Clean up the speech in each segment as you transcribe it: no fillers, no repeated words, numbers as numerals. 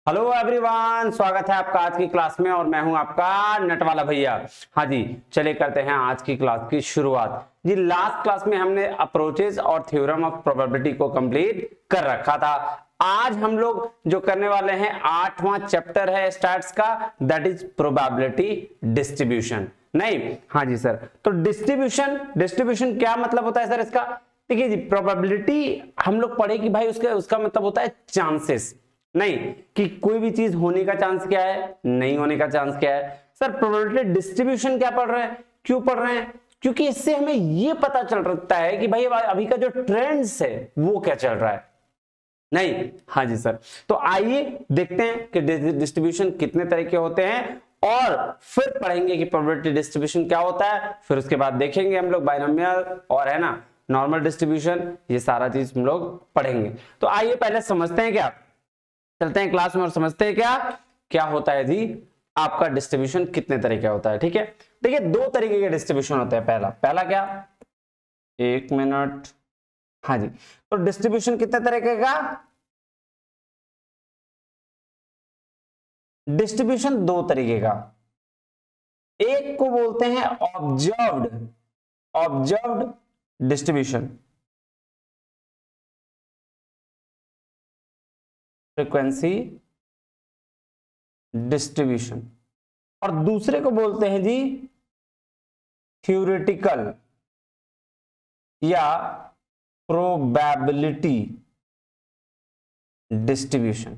Hello everyone, स्वागत है आपका आज की क्लास में और मैं हूं आपका नटवाला भैया। हाँ जी, चलिए करते हैं आज की क्लास की शुरुआत। जी लास्ट क्लास में हमने अप्रोचेस और थ्योरम ऑफ प्रोबेबिलिटी को कंप्लीट कर रखा था। आज हम लोग जो करने वाले हैं 8वां चैप्टर है स्टैट्स का, दैट इज प्रोबेबिलिटी डिस्ट्रीब्यूशन। नहीं, हाँ जी सर, तो डिस्ट्रीब्यूशन क्या मतलब होता है सर इसका? देखिए जी, प्रोबेबिलिटी हम लोग पढ़े कि भाई उसका मतलब होता है चांसेस, नहीं कि कोई भी चीज होने का चांस क्या है, नहीं होने का चांस क्या है। सर प्रोबेबिलिटी डिस्ट्रीब्यूशन क्या पढ़ रहे हैं, क्यों पढ़ रहे हैं? क्योंकि इससे हमें ये पता चल सकता है कि भाई अभी का जो ट्रेंड्स है वो क्या चल रहा है। नहीं, हाँ जी सर, तो आइए देखते हैं कि डिस्ट्रीब्यूशन कितने तरह के होते हैं और फिर पढ़ेंगे कि प्रोबेबिलिटी डिस्ट्रीब्यूशन क्या होता है। फिर उसके बाद देखेंगे हम लोग बाइनोमियल और है ना नॉर्मल डिस्ट्रीब्यूशन, ये सारा चीज हम लोग पढ़ेंगे। तो आइए पहले समझते हैं, क्या चलते हैं क्लास में और समझते हैं क्या क्या होता है जी आपका डिस्ट्रीब्यूशन कितने तरीके का होता है। ठीक है, देखिए दो तरीके के डिस्ट्रीब्यूशन होते हैं। पहला क्या, एक मिनट, हाँ जी, तो डिस्ट्रीब्यूशन कितने तरीके का? डिस्ट्रीब्यूशन दो तरीके का। एक को बोलते हैं ऑब्जर्व्ड डिस्ट्रीब्यूशन, फ्रीक्वेंसी डिस्ट्रीब्यूशन, और दूसरे को बोलते हैं जी थ्योरेटिकल या प्रोबेबिलिटी डिस्ट्रीब्यूशन।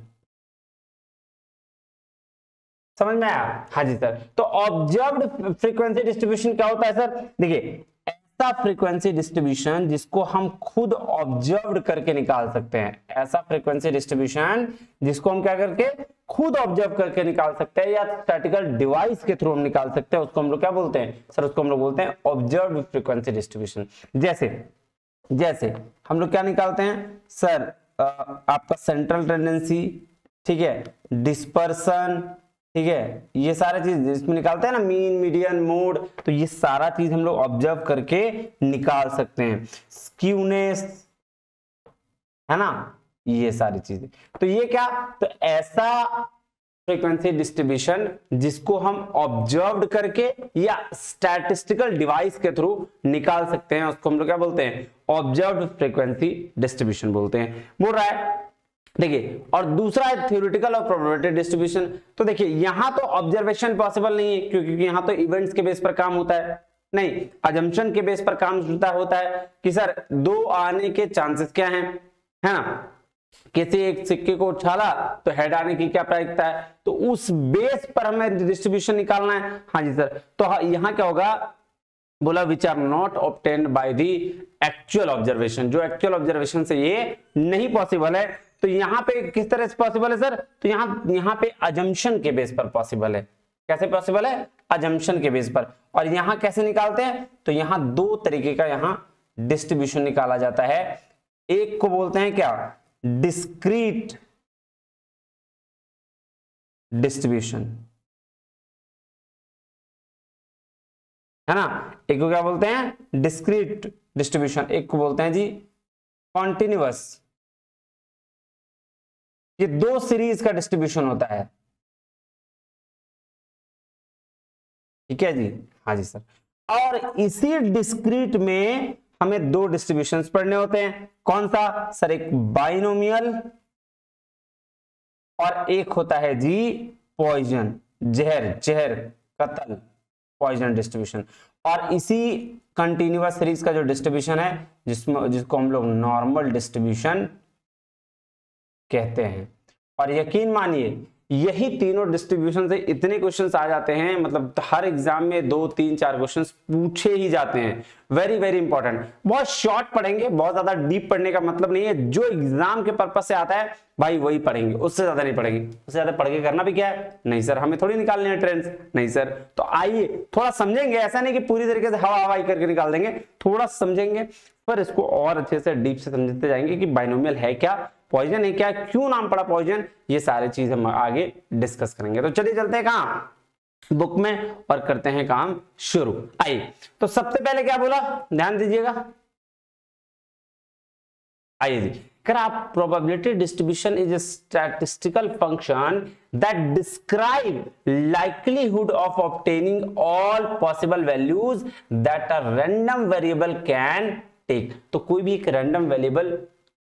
समझ में आया? हाँ जी सर, तो ऑब्जर्व्ड फ्रीक्वेंसी डिस्ट्रीब्यूशन क्या होता है सर? देखिए ऐसा फ्रीक्वेंसी डिस्ट्रीब्यूशन जिसको हम खुद ऑब्जर्व करके निकाल सकते हैं, ऐसा फ्रीक्वेंसी डिस्ट्रीब्यूशन जिसको हम क्या करके खुद ऑब्जर्व करके निकाल सकते हैं या स्टैटिकल डिवाइस के थ्रू हम निकाल सकते हैं, उसको हम लोग क्या बोलते हैं सर? उसको हम लोग बोलते हैं ऑब्जर्व फ्रीक्वेंसी डिस्ट्रीब्यूशन। जैसे हम लोग क्या निकालते हैं सर? आपका सेंट्रल टेंडेंसी, ठीक है, डिस्पर्सन, ठीक है, ये सारा चीज इसमें निकालते हैं ना, मीन मीडियन मोड, तो ये सारा चीज हम लोग ऑब्जर्व करके निकाल सकते हैं। स्क्यूनेस, है ना, ये सारी चीजें। तो ये क्या, तो ऐसा फ्रीक्वेंसी डिस्ट्रीब्यूशन जिसको हम ऑब्जर्व करके या स्टैटिस्टिकल डिवाइस के थ्रू निकाल सकते हैं, उसको हम लोग क्या बोलते हैं? ऑब्जर्व्ड फ्रीक्वेंसी डिस्ट्रीब्यूशन बोलते हैं। बोल रहा है, देखिए, और दूसरा है थ्योरेटिकल और प्रोबेबिलिटी डिस्ट्रीब्यूशन। तो देखिए यहां तो ऑब्जर्वेशन पॉसिबल नहीं है क्योंकि यहां तो इवेंट्स के बेस पर काम होता है, नहीं अजम्पशन के बेस पर काम होता है कि सर दो आने के चांसेस क्या हैं, है ना, किसी एक सिक्के को उछाला तो हेड आने की क्या प्रायिकता है, तो उस बेस पर हमें डिस्ट्रीब्यूशन निकालना है। हाँ जी सर, तो यहां क्या होगा, बोला which are not obtained by the actual observation, जो एक्चुअल ऑब्जर्वेशन से ये नहीं पॉसिबल है। तो यहां पे किस तरह से पॉसिबल है सर? तो यहां पे अजम्पशन के बेस पर पॉसिबल है। कैसे पॉसिबल है? अजम्पशन के बेस पर। और यहां कैसे निकालते हैं? तो यहां दो तरीके का यहां डिस्ट्रीब्यूशन निकाला जाता है। एक को बोलते हैं क्या, डिस्क्रीट डिस्ट्रीब्यूशन, है ना, एक को क्या बोलते हैं? Discrete distribution. एक को बोलते हैं जी कॉन्टिन्यूअस। ये दो सीरीज का डिस्ट्रीब्यूशन होता है, ठीक है जी, हाँ जी सर। और इसी डिस्क्रीट में हमें दो डिस्ट्रीब्यूशंस पढ़ने होते हैं। कौन सा सर? एक बाइनोमियल और एक होता है जी पॉइजन, जहर कत्ल, पॉइजन डिस्ट्रीब्यूशन। और इसी कंटिन्यूअस सीरीज का जो डिस्ट्रीब्यूशन है जिसको हम लोग नॉर्मल डिस्ट्रीब्यूशन कहते हैं। और यकीन मानिए यही तीनों डिस्ट्रीब्यूशन से इतने क्वेश्चंस आ जाते हैं, मतलब हर एग्जाम में 2 3 4 क्वेश्चंस पूछे ही जाते हैं। वेरी वेरी इंपॉर्टेंट, बहुत शॉर्ट पढ़ेंगे, बहुत ज्यादा डीप पढ़ने का मतलब नहीं है। जो एग्जाम के पर्पस से आता है भाई वही पढ़ेंगे, उससे ज्यादा नहीं पढ़ेंगे। उससे ज्यादा पढ़ के करना भी क्या है? नहीं सर हमें थोड़ी निकालने हैं ट्रेंड्स, नहीं सर। तो आइए थोड़ा समझेंगे, ऐसा नहीं कि पूरी तरीके से हवा हवाई करके निकाल देंगे, थोड़ा समझेंगे, पर इसको और अच्छे से डीप से समझते जाएंगे कि बाइनोमियल है क्या, पॉइजन है क्या, क्यों नाम पड़ा पॉइजन, ये सारी चीज हम आगे डिस्कस करेंगे। तो चलिए चलते हैं कहां, बुक में, और करते हैं काम शुरू। आइए, तो सबसे पहले क्या बोला, ध्यान दीजिएगा। आइए जी, probability distribution is a statistical function that describe likelihood of obtaining all possible values that a random variable can take। तो कोई भी एक रैंडम वेरिएबल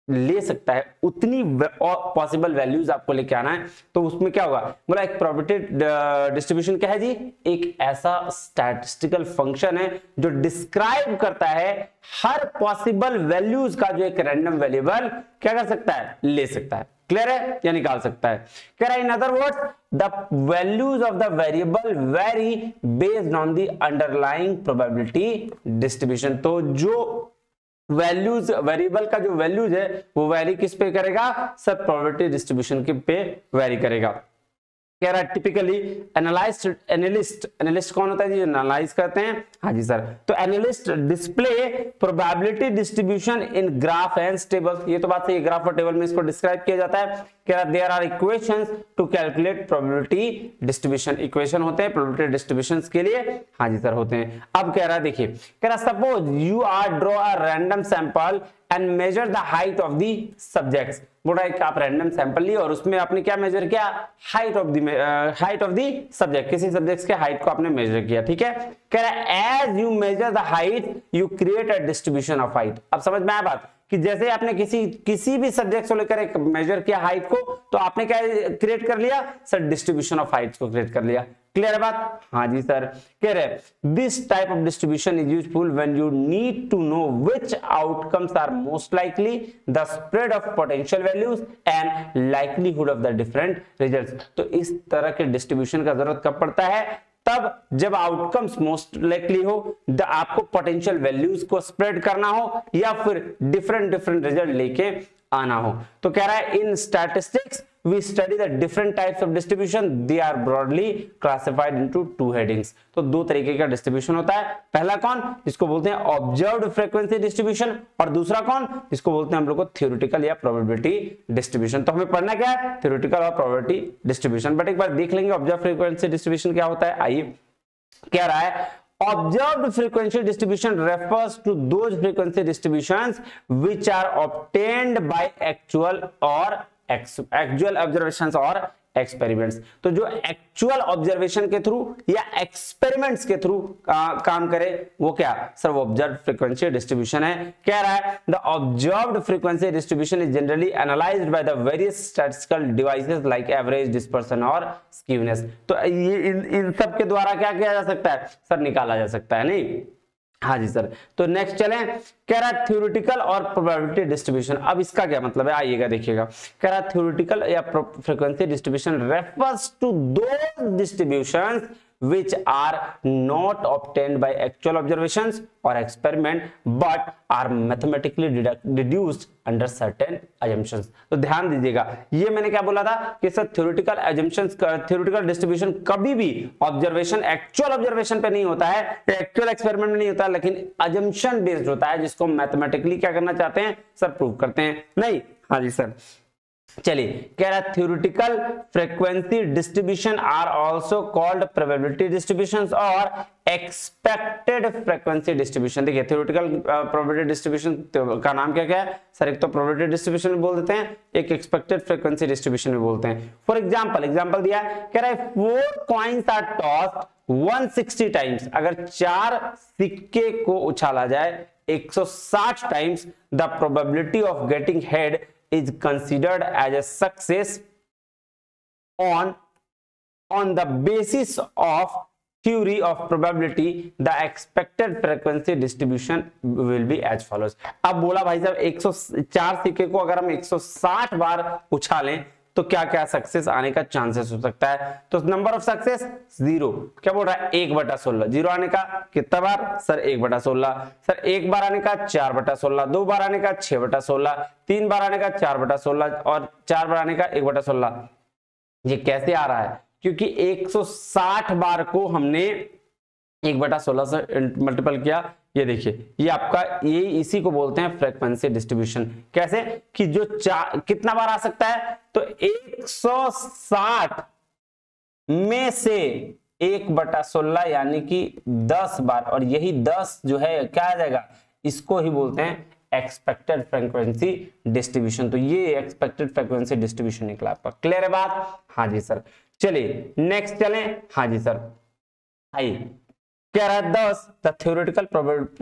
ले सकता है, उतनी पॉसिबल वैल्यूज आपको लेके आना है। तो उसमें क्या होगा, बोला एक प्रोबेबिलिटी डिस्ट्रीब्यूशन क्या है जी, एक ऐसा स्टैटिस्टिकल फंक्शन है जो डिस्क्राइब करता है हर पॉसिबल वैल्यूज का जो एक रैंडम वेरिएबल क्या कर सकता है, ले सकता है। क्लियर है, या निकाल सकता है। कह रहा है in other words the values of the variable very based on the underlying probability distribution. तो जो वैल्यूज, वेरिएबल का जो वैल्यूज है वो वेरी किस पे करेगा, सब प्रोबेबिलिटी डिस्ट्रीब्यूशन के पे वेरी करेगा। कह रहा है टिपिकली एनालिस्ट कौन होता है जी, एनालाइज करते हैं, हाँ जी सर। तो analyst display probability distribution in graph and table. ये तो बात सही है, ग्राफ और टेबल में इसको डिस्क्राइब किया जाता है। कह रहा there are equations to calculate probability distribution. Equation होते हैं प्रोबेबिलिटी डिस्ट्रीब्यूशन के लिए, हाँ जी सर होते हैं। अब कह रहा है देखिए, कह रहा suppose you are draw a random sample and measure the height of the subjects. बोल रहा है कि आप रैंडम सैंपल लिए और उसमें आपने क्या मेजर किया, हाइट ऑफ द सब्जेक्ट, किसी सब्जेक्ट के हाइट को आपने मेजर किया, ठीक है। कह रहा है as you measure the height you create a distribution of height. अब समझ में आया बात, कि जैसे आपने किसी भी सब्जेक्ट को लेकर एक मेजर किया हाइट को, तो आपने क्या क्रिएट कर लिया सर, डिस्ट्रीब्यूशन ऑफ हाइट्स को क्रिएट कर लिया। क्लियर है बात, हाँ जी सर। कह रहे this type of distribution is useful when you need to know which outcomes are most likely, the spread of potential values and likelihood of the different results. तो इस तरह के डिस्ट्रीब्यूशन का जरूरत कब पड़ता है, तब जब आउटकम्स मोस्ट लाइकली हो, आपको पोटेंशियल वैल्यूज को स्प्रेड करना हो या फिर डिफरेंट रिजल्ट लेके आना हो। तो कह रहा है इन statistics we study the different types of distribution, they are broadly classified into two headings। तो दो तरीके का डिस्ट्रीब्यूशन होता है, पहला कौन जिसको बोलते हैं ऑब्जर्व्ड फ्रीक्वेंसी डिस्ट्रीब्यूशन, और दूसरा कौन जिसको बोलते हैं हम लोग को थ्योरेटिकल या प्रोबेबिलिटी डिस्ट्रीब्यूशन। तो हमें पढ़ना क्या है, थ्योरेटिकल और प्रोबेबिलिटी डिस्ट्रीब्यूशन। बट एक बार देख लेंगे ऑब्जर्व फ्रीक्वेंसी डिस्ट्रीब्यूशन क्या होता है। आइए, कह रहा है observed frequency distribution refers to those frequency distributions which are obtained by actual observations और एक्सपेरिमेंट्स। तो जो एक्चुअल ऑब्जर्वेशन के थ्रू या एक्सपेरिमेंट्स के थ्रू काम करे वो क्या सर, वो ऑब्जर्व फ्रीक्वेंसी डिस्ट्रीब्यूशन है। कह रहा है the observed frequency distribution is generally analysed by the various statistical devices like average, dispersion और स्क्यूनेस। तो ये इन सब के द्वारा क्या किया जा सकता है सर, निकाला जा सकता है, नहीं, हाँ जी सर। तो नेक्स्ट चलें, कह रहा है थ्योरेटिकल और प्रोबेबिलिटी डिस्ट्रीब्यूशन। अब इसका क्या मतलब है, आइएगा देखिएगा। कह रहा है थ्योरेटिकल या frequency distribution refers to those distributions which are not obtained by actual observations or experiment but are mathematically deduced under certain assumptions। तो ध्यान दीजिएगा, ये मैंने क्या बोला था कि sir theoretical assumptions, theoretical distribution कभी भी ऑब्जर्वेशन, एक्चुअल ऑब्जर्वेशन पे नहीं होता है, एक्चुअल एक्सपेरिमेंट में नहीं होता है, लेकिन assumption बेस्ड होता है, जिसको मैथमेटिकली क्या करना चाहते हैं सर, प्रूव करते हैं, नहीं, हाँ जी सर। चलिए, कह रहा है theoretical frequency distribution are also called probability distributions और एक्सपेक्टेड फ्रीक्वेंसी डिस्ट्रीब्यूशन। देखिए थ्योरेटिकल प्रोबेबिलिटी डिस्ट्रीब्यूशन का नाम क्या क्या है सर, एक तो प्रोबेबिलिटी डिस्ट्रीब्यूशन भी बोल देते हैं, एक एक्सपेक्टेड फ्रीक्वेंसी डिस्ट्रीब्यूशन भी बोलते हैं। फॉर एग्जांपल दिया है, कह रहा है 4 कॉइन्स आर टॉस्ड 160 टाइम्स। अगर 4 सिक्के को उछाला जाए 160 times, the probability of getting head is considered as a success on the basis of theory of probability, the expected frequency distribution will be as follows। अब बोला भाई साहब 104 सिक्के को अगर हम 160 बार उछालें तो क्या क्या सक्सेस आने का चांसेस हो सकता है। तो नंबर ऑफ सक्सेस 0, क्या बोल रहा है 1/16। 0 आने का कितना बार सर, 1/16। सर 1 बार आने का 4/16, 2 बार आने का 6/16, 3 बार आने का 4/16 और 4 बार आने का 1/16। ये कैसे आ रहा है, क्योंकि 160 बार को हमने 1/16 से मल्टीपल किया। ये देखिए, ये आपका ये इसी को बोलते हैं फ्रीक्वेंसी डिस्ट्रीब्यूशन। कैसे कि जो कितना बार आ सकता है, तो 160 में से 1/16 यानी कि 10 बार, और यही 10 जो है क्या आ जाएगा, इसको ही बोलते हैं एक्सपेक्टेड फ्रीक्वेंसी डिस्ट्रीब्यूशन। तो ये एक्सपेक्टेड फ्रीक्वेंसी डिस्ट्रीब्यूशन निकला आपका। क्लियर है बात? हाँ जी सर। चलिए नेक्स्ट चलें। हाँ जी सर, आइए कह रहा है thus the theoretical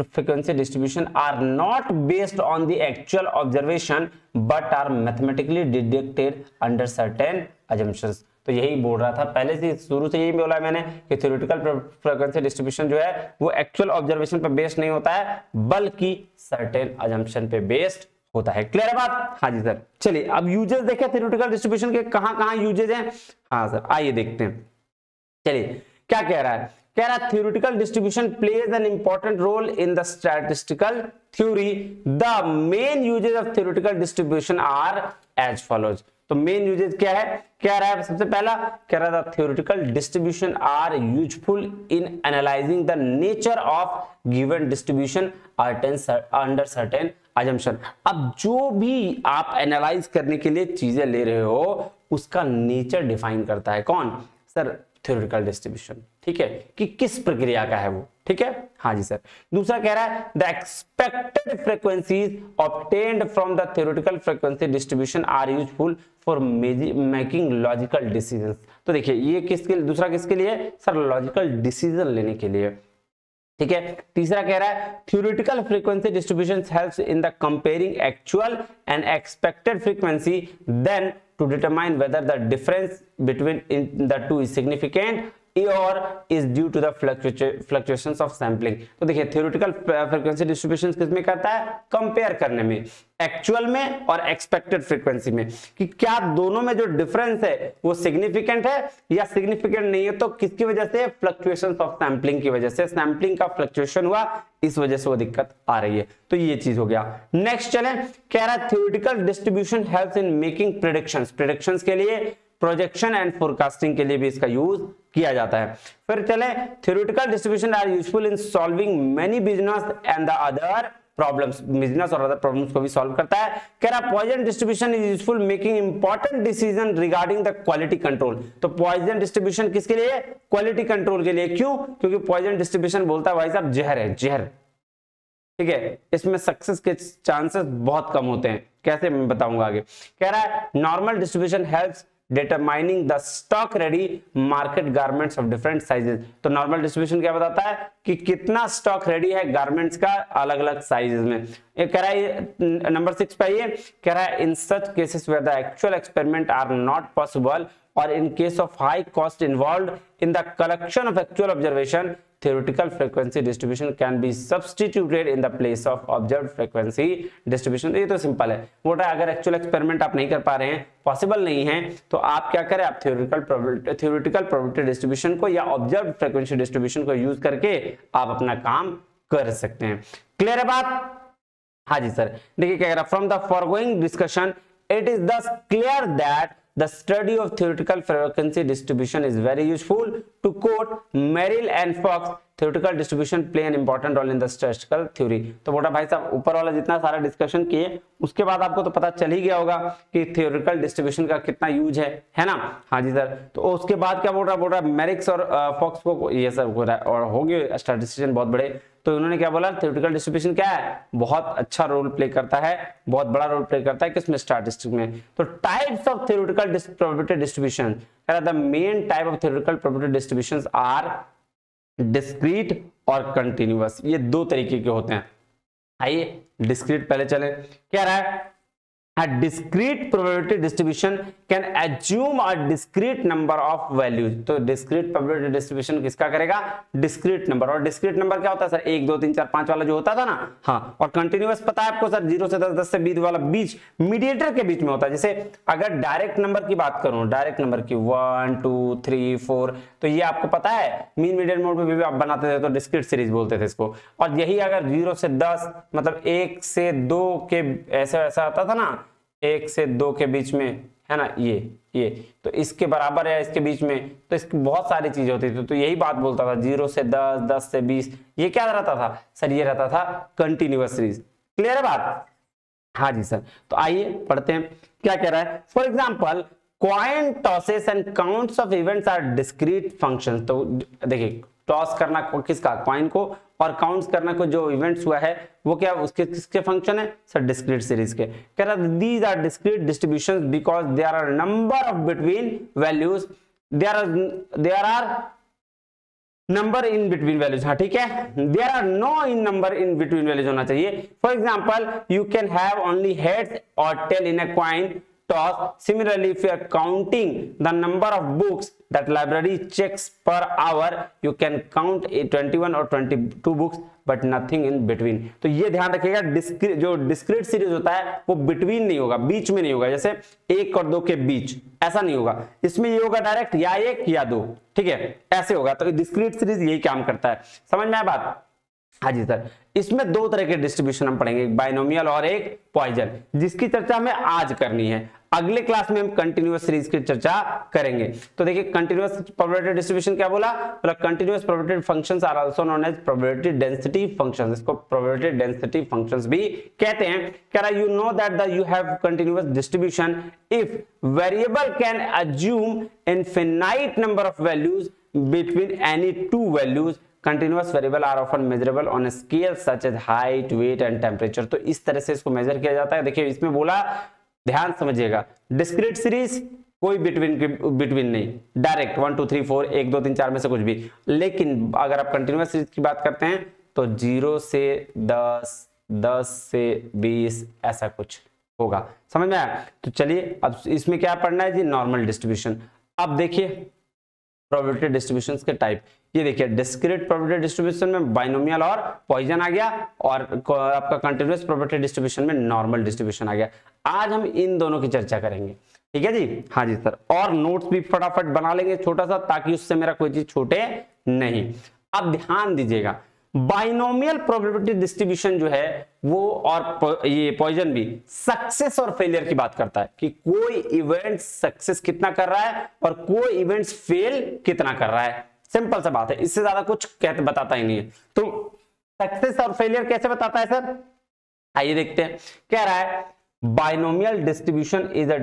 frequency distribution are not based on the actual observation but are mathematically deducted under certain assumptions। तो यही बोल रहा था पहले से, शुरू से यही बोला मैंने कि थ्योरेटिकल फ्रीक्वेंसी डिस्ट्रीब्यूशन जो है वो एक्चुअल ऑब्जर्वेशन पे बेस्ड नहीं होता है बल्कि सर्टेन अजम्पशन पे बेस्ड होता है। क्लियर है बात? हाँ जी सर। चलिए अब यूजेस देखें थ्योरेटिकल डिस्ट्रीब्यूशन के, कहां-कहां यूजेस हैं। हाँ सर आइए देखते हैं। चलिए क्या कह रहा है, कह रहा है theoretical distribution plays an important role in the statistical theory. The main uses of theoretical distribution are as follows. तो मेन यूजेस क्या है, कह रहा है सबसे पहला कह रहा था theoretical distribution are useful in analysing the nature of given distribution under certain assumption. अब जो भी आप एनालाइज करने के लिए चीजें ले रहे हो उसका नेचर डिफाइन करता है कौन सर, थ्योरेटिकल डिस्ट्रीब्यूशन। ठीक है, कि किस प्रक्रिया का है वो। ठीक है, हाँ जी सर। दूसरा कह रहा है the expected frequencies obtained from the theoretical frequency distribution are useful for making logical decisions. तो देखिए ये किसके, दूसरा किसके लिए सर, लॉजिकल डिसीजन लेने के लिए। ठीक है, तीसरा कह रहा है theoretical frequency distribution helps in the comparing actual and expected frequency then to determine whether the difference between the two is significant or is due to the fluctuations of sampling। तो देखिए थ्योरेटिकल फ्रीक्वेंसी डिस्ट्रीब्यूशन किसमें करता है, compare करने में, actual में और expected frequency में, कि क्या दोनों में जो डिफरेंस है वो सिग्निफिकेंट है या सिग्निफिकेंट नहीं है। तो किसकी वजह से, फ्लक्चुएशंस ऑफ सैंपलिंग की वजह से, सैंपलिंग का फ्लक्चुएशन हुआ इस वजह से वो दिक्कत आ रही है। तो ये चीज हो गया। नेक्स्ट चले, कह रहा है theoretical distribution helps in making predictions. Predictions के लिए, प्रोजेक्शन एंड फोरकास्टिंग के लिए भी इसका यूज किया जाता है। फिर चले theoretical distribution are useful in solving many business and the other problems. Business और अदर प्रॉब्लम्स को भी सॉल्व करता है। कह रहा Poisson distribution is useful making important decision regarding the quality control. तो पॉइजन डिस्ट्रीब्यूशन किसके लिए, क्वालिटी कंट्रोल के लिए। क्यों, क्योंकि पॉइजन डिस्ट्रीब्यूशन बोलता है भाई साहब जहर है, जहर। ठीक है, इसमें सक्सेस के चांसेस बहुत कम होते हैं। कैसे मैं बताऊंगा आगे। कह रहा है normal distribution helps determining the stock ready market garments of different sizes। तो नॉर्मल डिस्ट्रीब्यूशन क्या बताता है कि कितना स्टॉक रेडी है गारमेंट्स का अलग अलग साइजेस में। ये कह रहा है नंबर 6 पे, ये कह रहा है in such cases where the actual experiment are not possible or in case of high cost involved in the collection of actual observation, theoretical frequency distribution can be substituted in the place of observed frequency distribution। ये तो simple है, बोला अगर actual experiment आप नहीं कर पा रहे हैं, पॉसिबल नहीं है, तो आप क्या करें, आप थ्योरेटिकल प्रोबेबिलिटी डिस्ट्रीब्यूशन को या ऑब्जर्व्ड फ्रीक्वेंसी डिस्ट्रीब्यूशन को यूज करके आप अपना काम कर सकते हैं। क्लियर है बात? हाँ जी सर। देखिए क्या कह रहा, from the forgoing discussion it is thus clear that the study of theoretical frequency distribution is very useful. To quote Merrill and Fox, theoretical distribution play an important role in the statistical theory। तो बोला भाई साहब ऊपर वाला जितना सारा discussion किए उसके बाद आपको तो पता चल ही गया होगा कि theoretical distribution का कितना यूज है ना। हाँ जी सर। तो उसके बाद क्या बोल रहा मेरिक्स और फॉक्स को ये सब हो रहा है, और हो गए स्टैटिस्टिशियन बहुत बड़े, तो उन्होंने क्या बोला, थ्योरेटिकल डिस्ट्रीब्यूशन क्या है, बहुत अच्छा रोल प्ले करता है, बहुत बड़ा रोल प्ले करता है किसमें, स्टैटिस्टिक्स में। तो types of theoretical probability distribution, the main type of theoretical probability distributions are discrete और कंटिन्यूअस। ये दो तरीके के होते हैं। आइए डिस्क्रीट पहले चले। क्या रहा है, a discrete probability distribution can assume a discrete number of values। तो discrete probability distribution किसका करेगा, discrete number। और discrete number क्या होता है सर, 1 2 3 4 5 वाला जो होता था ना। हाँ, और continuous पता है आपको सर, 0 से 10 10 से 20 वाला बीच मीडिएटर के बीच में होता है। जैसे अगर डायरेक्ट नंबर की बात करूं, डायरेक्ट नंबर की 1 2 3 4, तो ये आपको पता है मीन मीडियन मोड में भी आप बनाते थे तो डिस्क्रीट सीरीज बोलते थे इसको। और यही अगर 0 से 10 मतलब 1 से 2 के ऐसा आता था ना, 1 से 2 के बीच में है ना, ये तो इसके बराबर है, इसके बीच में, तो इसकी बहुत सारी चीजें होती थी। तो यही बात बोलता था 0 से 10 10 से 20, ये क्या रहता था सर, ये रहता था कंटिन्यूअस सीरीज। क्लियर है बात? हाँ जी सर। तो आइए पढ़ते हैं क्या कह रहा है। For example coin tosses and counts of events are discrete functions. तो देखिए टॉस करना किसका, कॉइन को, और काउंट्स करना को जो इवेंट्स हुआ है वो क्या उसके किसके फंक्शन है सर डिस्क्रीट सीरीज के। कह रहा these are discrete distributions because there are number of between values, there are number in between values. हाँ ठीक है, there are no in number in between values होना चाहिए। For example you can have only heads और tail in a coin toss. Similarly, if you are counting the number of books that library checks per hour, you can count 21 or 22 books, but nothing in between. तो ये ध्यान रखिएगा, जो discrete series होता है वो between नहीं होगा, बीच में नहीं होगा, जैसे 1 और 2 के बीच ऐसा नहीं होगा। इसमें ये होगा डायरेक्ट या 1 या 2, ठीक है, ऐसे होगा। तो डिस्क्रीट सीरीज यही काम करता है। समझ में आया बात? हाँ जी सर। इसमें 2 तरह के डिस्ट्रीब्यूशन हम पढ़ेंगे, एक बाइनोमियल और एक पॉइजन, जिसकी चर्चा हमें आज करनी है। अगले क्लास में हम कंटिन्यूअस सीरीज की चर्चा करेंगे। तो देखिए कंटिन्यूअस प्रोबेबिलिटी डिस्ट्रीब्यूशन क्या बोला, continuous probability functions are also known as probability density functions. इसको प्रोबेबिलिटी डेंसिटी फंक्शंस भी कहते हैं। कह रहा you know that the you have continuous distribution if variable can assume infinite number of values between any 2 values. Continuous variable are often measurable on a scale such as height, weight and temperature। तो इस तरह से इसको major किया जाता है। देखिए इसमें बोला, ध्यान समझिएगा, डिस्क्रीट सीरीज कोई बिटवीन नहीं, डायरेक्ट 1 2 3 4 1 2 3 4 में से कुछ भी। लेकिन अगर आप कंटिन्यूअस सीरीज की बात करते हैं तो 0 से 10, 10 से 20 ऐसा कुछ होगा। समझ में आया? तो चलिए अब इसमें क्या पढ़ना है जी, नॉर्मल डिस्ट्रीब्यूशन। अब देखिए प्रोबेबिलिटी डिस्ट्रीब्यूशंस के टाइप, ये देखिए डिस्क्रीट प्रोबेबिलिटी डिस्ट्रीब्यूशन में बाइनोमियल और पॉइजन आ गया, और आपका कंटीन्यूअस प्रोबेबिलिटी डिस्ट्रीब्यूशन में नॉर्मल डिस्ट्रीब्यूशन आ गया। आज हम इन दोनों की चर्चा करेंगे, ठीक है जी? हाँ जी सर। और नोट्स भी फटाफट बना लेंगे छोटा सा, ताकि उससे मेरा कोई चीज छूटे नहीं। अब ध्यान दीजिएगा, बाइनोमियल प्रोबेबिलिटी डिस्ट्रीब्यूशन जो है वो, और ये पॉइजन भी, सक्सेस और फेलियर की बात करता है कि कोई इवेंट सक्सेस कितना कर रहा है और कोई इवेंट फेल कितना कर रहा है। सिंपल सा बात है, इससे ज्यादा कुछ कहते बताता ही नहीं है। तो सक्सेस और फेलियर कैसे बताता है सर, आइए देखते हैं। कह रहा है binomial distribution is a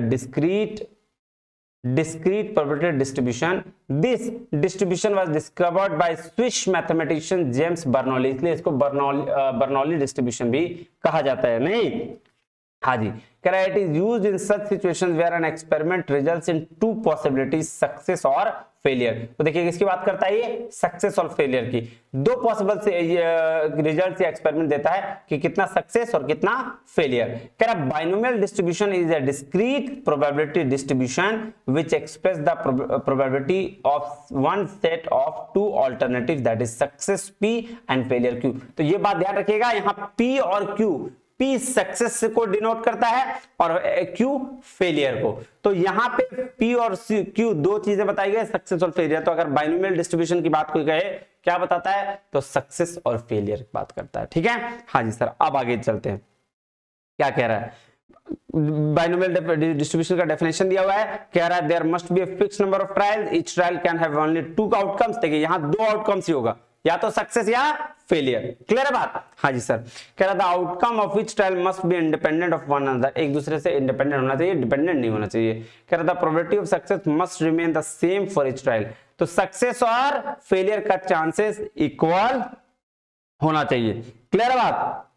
discrete probability distribution. This distribution was discovered by Swiss mathematician James Bernoulli, इसलिए इसको बर्नौली डिस्ट्रीब्यूशन भी कहा जाता है। नहीं, हाँ जी, कह रहा है it is used in such situations where an experiment results in 2 possibilities, success और फेलियर। तो देखिए किसकी बात करता है ये, सक्सेस और फेलियर की। 2 पॉसिबल से रिजल्ट या एक्सपेरिमेंट देता है कि कितना सक्सेस और कितना फेलियर। कह रहा binomial distribution is a discrete probability distribution which express the probability of one set of 2 alternative, that is success P and failure Q। तो ये बात ध्यान रखिएगा, यहाँ P और Q, P सक्सेस को डिनोट करता है और Q फेलियर को। तो यहाँ पे P और Q 2 चीजें बताई गई, सक्सेस और फेलियर। तो अगर बाइनोमियल डिस्ट्रीब्यूशन की बात कोई कहे क्या बताता है, तो सक्सेस और फेलियर की बात करता है। ठीक है, हाँ जी सर। अब आगे चलते हैं, क्या कह रहा है, बाइनोमियल डिस्ट्रीब्यूशन का डेफिनेशन दिया हुआ है। कह रहा है there must be a fixed number of trials, each trial can have only 2 outcomes. देखिए यहाँ 2 आउटकम्स ही होगा, या तो सक्सेस या फेलियर। क्लियर है बात? हाँ जी सर। कह रहा था outcome of which trial must be independent of one another, एक दूसरे से इंडिपेंडेंट होना चाहिए, डिपेंडेंट नहीं होना चाहिए। कह रहा था probability of success must remain the same for each trial. तो सक्सेस और फेलियर का चांसेस इक्वल होना चाहिए। क्लियर है बात?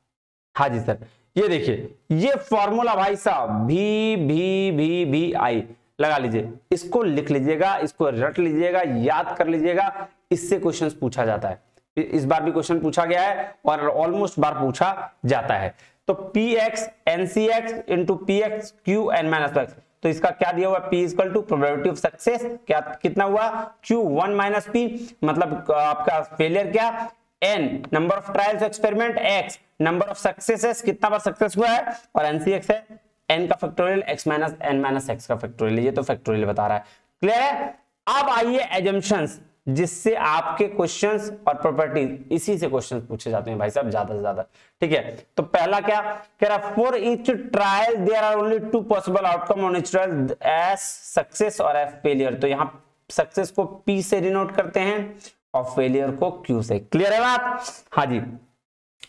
हाँ जी सर। ये देखिए ये फॉर्मूला भाई साहब VI लगा लीजिए, इसको लिख लीजिएगा, इसको रट लीजिएगा, याद कर लीजिएगा। इससे क्वेश्चंस पूछा जाता है, इस बार भी क्वेश्चन पूछा गया है और ऑलमोस्ट बार पूछा जाता है। तो px ncx into px q n minus x, तो इसका क्या दिया हुआ, p equal to probability of success, क्या कितना हुआ, q 1 माइनस p, मतलब आपका फेलियर क्या, n number of trials experiment, x number of successes, कितना बार सक्सेस हुआ है, और ncx है n का factorial x minus n minus x का फैक्टोरियल, ये तो फैक्टोरियल बता रहा है। क्लियर है? अब आइए एजम्पशंस, जिससे आपके क्वेश्चंस और प्रॉपर्टीज, इसी से क्वेश्चंस पूछे जाते हैं भाई साहब ज्यादा से ज्यादा। ठीक है, तो पहला क्या कह रहा, for each trial there are only 2 possible outcome on each trial, S success और एफ फेलियर। तो यहाँ सक्सेस को P से डिनोट करते हैं और फेलियर को Q से। क्लियर है बात? हाँ जी।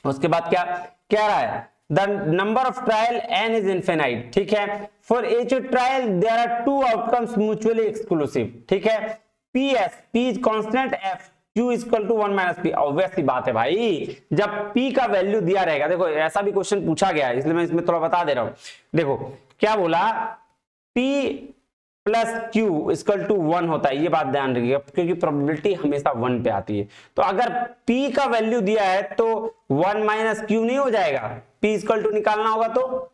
उसके बाद क्या कह रहा है, the number of trial n is infinite। ठीक है, for each trial there are 2 outcomes mutually exclusive। ठीक है, P is constant, F Q equal to 1 minus P. Obvious सी बात है भाई, जब P का वैल्यू दिया रहेगा, देखो ऐसा भी क्वेश्चन पूछा गया है इसलिए मैं इसमें थोड़ा बता दे रहा हूं। देखो क्या बोला, P plus Q equal to 1 होता है, ये बात ध्यान रखिएगा क्योंकि प्रोबेबिलिटी हमेशा 1 पे आती है। तो अगर P का वैल्यू दिया है तो 1 माइनस Q नहीं हो जाएगा, P इक्वल टू निकालना होगा तो,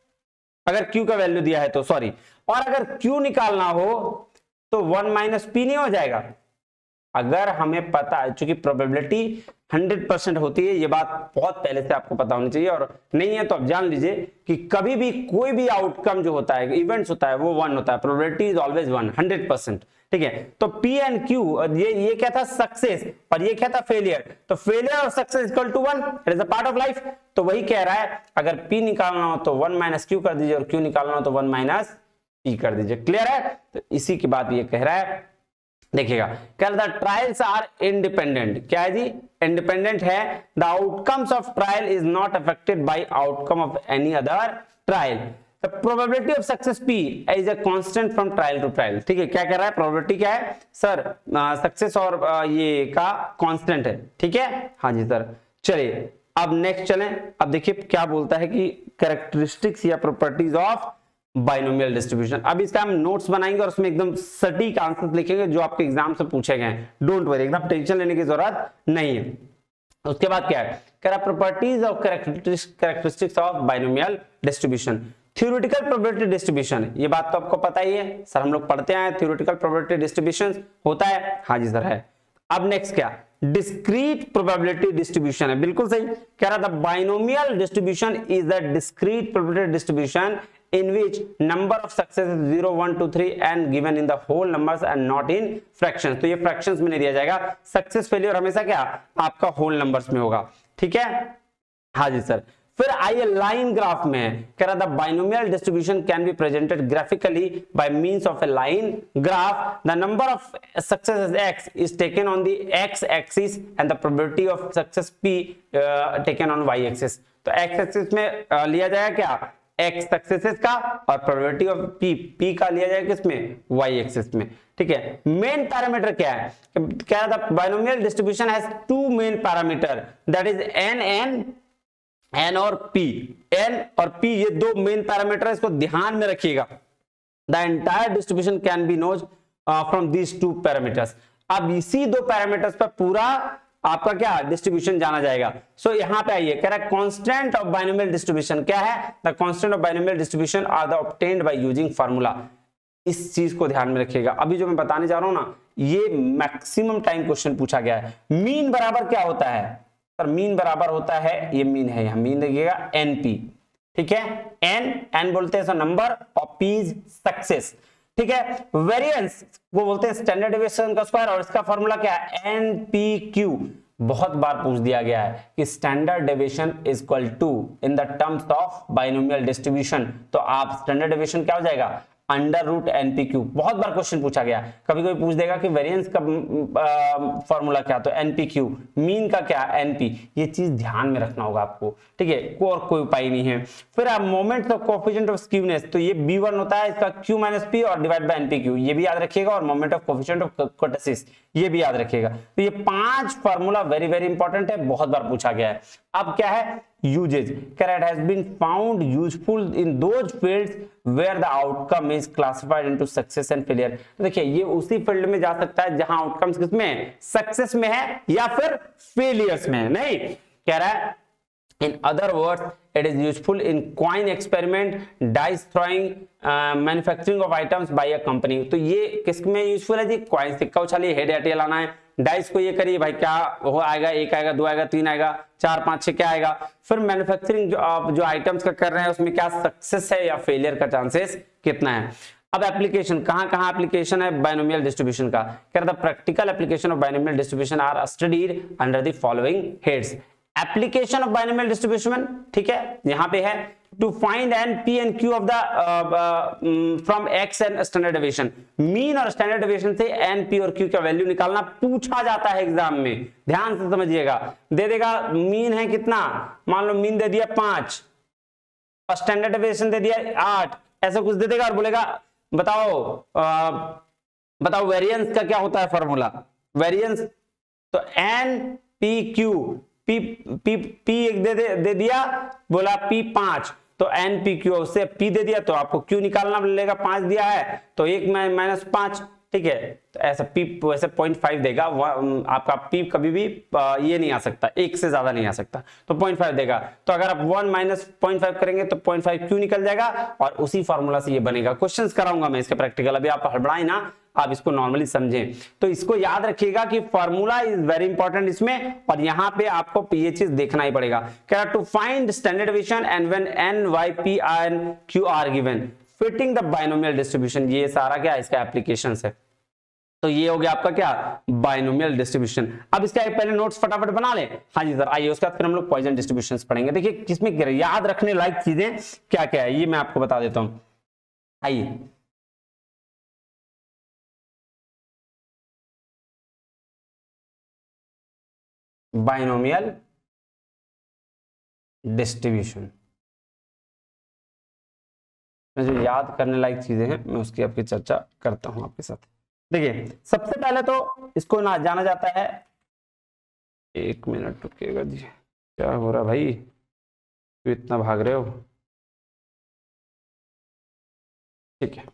अगर Q का वैल्यू दिया है तो सॉरी, और अगर Q निकालना हो तो 1 माइनस P नहीं हो जाएगा। अगर हमें पता है, चूंकि प्रोबेबिलिटी 100% होती है, ये बात बहुत पहले से आपको पता होनी चाहिए, और नहीं है तो आप जान लीजिए कि कभी भी कोई भी आउटकम जो होता है, इवेंट्स होता है, वो 1 होता है। Probability is always 1, 100%। ठीक है, तो P एंड Q, ये क्या था, सक्सेस, और ये क्या था, फेलियर। तो फेलियर और success equal to 1, it is a part of life. तो वही कह रहा है, अगर P निकालना हो तो 1 माइनस Q कर दीजिए, और Q निकालना हो तो 1 माइनस P कर दीजिए। क्लियर है? तो इसी की बात ये कह रहा है। देखिएगा, कह रहा था ट्रायल्स आर इंडिपेंडेंट। क्या है जी? इंडिपेंडेंट है। The outcomes of trial is not affected by outcome of any other trial. The probability of success P is a constant from trial to trial. ठीक है, क्या कह रहा है, प्रोबेबिलिटी क्या है सर, सक्सेस और ये का कांस्टेंट है। ठीक है, हाँ जी सर। चलिए अब नेक्स्ट चलें। अब देखिए क्या बोलता है कि कैरेक्टरिस्टिक्स या प्रॉपर्टीज ऑफ बाइनोमियल डिस्ट्रीब्यूशन। अब इसका हम नोट्स बनाएंगे और उसमें एकदम सटीक आंसर लिखेंगे जो आपके एग्जाम से पूछे गए हैं। डोंट वरी, एकदम टेंशन लेने की जरूरत नहीं है। उसके बाद क्या है, कह रहा properties of characteristics of binomial distribution. Theoretical probability distribution, ये बात तो आपको पता ही है सर, हम लोग पढ़ते हैं थ्योरेटिकल प्रोबेबिलिटी डिस्ट्रीब्यूशन होता है। हाँ जी सर है। अब नेक्स्ट क्या, डिस्क्रीट प्रोबेबिलिटी डिस्ट्रीब्यूशन है। बिल्कुल सही, कह रहा था binomial distribution is the discrete probability distribution in which number of success is 0 1 2 3 and given in the whole numbers and not in fractions। तो ये fractions में नहीं दिया जाएगा। सक्सेस फेलियर हमेशा क्या आपका होल नंबर्स में होगा। ठीक है, हाँ जी सर। फिर आइए लाइन ग्राफ में, कह रहा था binomial distribution can be presented graphically by means of A line graph. The number of success x is taken on the x axis and the probability of success p taken on y axis। तो x axis में लिया जाएगा क्या, x successes का, और probability of p का लिया जाएगा किसमें, y एक्सिस में। ठीक है, मेन पैरामीटर क्या है, क्या था, binomial distribution has two main parameter, that is n और p। n और p ये दो मेन पैरामीटर है, इसको ध्यान में रखिएगा। The entire distribution can be knows from these two parameters. अब इसी दो पैरामीटर्स पर पूरा आपका क्या डिस्ट्रीब्यूशन जाना जाएगा। सो यहां पे आइए, कह रहा है कांस्टेंट ऑफ बाइनोमियल डिस्ट्रीब्यूशन क्या है, the constant of binomial distribution are the obtained by using formula. इस चीज को ध्यान में रखिएगा। अभी जो मैं बताने जा रहा हूं ना, ये मैक्सिमम टाइम क्वेश्चन पूछा गया है। मीन बराबर क्या होता है सर, मीन बराबर होता है, ये मीन है, यहां मीन देखिएगा NP। ठीक है, n बोलते हैं सर नंबर और P इज सक्सेस। ठीक है, वेरिएंस वो बोलते हैं स्टैंडर्ड डेविएशन का स्क्वायर, और इसका फॉर्मूला क्या है, NPQ। बहुत बार पूछ दिया गया है कि standard deviation is equal to in the terms of binomial distribution, तो आप स्टैंडर्ड डेविएशन क्या हो जाएगा, अंडर रूट NPQ। बहुत बार क्वेश्चन पूछा गया, कभी कोई पूछ देगा कि वेरिएंस का फॉर्मूला क्या, तो NPQ। मीन का क्या, NP। ये चीज ध्यान में रखना होगा आपको। ठीक है, और कोई उपाय नहीं है। फिर आप moment of coefficient of skewness, तो ये B1 होता है, इसका Q माइनस P और डिवाइड बाय NPQ, ये भी याद रखिएगा। और मोमेंट ऑफ कोएफिशिएंट ऑफ कर्टेसिस, ये भी याद रखिएगा। तो ये 5 फार्मूला वेरी वेरी इंपॉर्टेंट है, बहुत बार पूछा गया है। अब क्या है, यूजेज, कैरेट has been found useful in those fields where the outcome is classified into success and failure. देखिए ये उसी फील्ड में जा सकता है जहां आउटकम्स किसमें, सक्सेस में है या फिर फेलियर्स में है। नहीं, कह रहा है in other words it is useful in coin experiment, dice throwing, manufacturing of items by a company। तो ये किसमें यूजफुल है जी, कॉइन, सिक्का उछालिए, हेड या टेल आना है, डाइस को ये करिए भाई, क्या हो आएगा, 1 आएगा, 2 आएगा, 3 आएगा, 4 5 6 क्या आएगा। फिर मैन्युफैक्चरिंग जो आप जो आइटम्स का कर रहे हैं उसमें क्या सक्सेस है या फेलियर का चांसेस कितना है। अब एप्लीकेशन, कहां एप्लीकेशन है बाइनोमियल डिस्ट्रीब्यूशन का, कह रहा था practical application of binomial distribution are studied under the following heads. Application of binomial distribution, ठीक है, यहां पे है to find N P and Q of the from X and standard deviation. Mean और स्टैंडर्ड डेविएशन से N P और Q का value निकालना पूछा जाता है एग्जाम में, ध्यान से समझिएगा। दे देगा मीन है कितना, मान लो मीन दे दिया 5 और स्टैंडर्ड डेविएशन दे दिया 8, ऐसा कुछ दे देगा और बोलेगा बताओ वेरिएंस का क्या होता है फॉर्मूला। वेरिएंस तो N P Q, P P P एक दे दिया, बोला पी 5, तो एन पी क्यू से पी दे दिया, तो आपको क्यू निकालना मिलेगा, 5 दिया है तो 1 माइनस 5, ठीक है। तो ऐसा पी वैसे 0.5 देगा, आपका पी कभी भी ये नहीं आ सकता, 1 से ज्यादा नहीं आ सकता, तो 0.5 देगा। तो अगर आप 1 माइनस 0.5 करेंगे तो 0.5 क्यू निकल जाएगा, और उसी फॉर्मूला से ये बनेगा। क्वेश्चंस कराऊंगा मैं इसके प्रैक्टिकल, अभी आप हड़बड़ाई ना, आप इसको नॉर्मली समझें। तो इसको याद रखिएगा कि फॉर्मूला इज वेरी इंपॉर्टेंट इसमें, और यहाँ पे आपको ये चीज देखना ही पड़ेगा। कह रहा to find standard deviation and when N Y P and Q are given fitting the binomial distribution, ये सारा क्या इसका एप्लीकेशन है। तो ये हो गया आपका क्या, बाइनोमियल डिस्ट्रीब्यूशन। अब इसका पहले नोट्स फटाफट बना ले। हाँ जी सर, आइए उसके बाद फिर हम लोग पॉइसन डिस्ट्रीब्यूशन पढ़ेंगे। देखिए किसमें याद रखने लायक चीजें क्या क्या है ये मैं आपको बता देता हूं। आइए बाइनोमियल डिस्ट्रीब्यूशन में जो याद करने लायक चीजें हैं मैं उसकी आपकी चर्चा करता हूं आपके साथ। देखिए सबसे पहले तो इसको ना जाना जाता है, 1 मिनट रुकिएगा जी, क्या हो रहा भाई, क्यों इतना भाग रहे हो, ठीक है।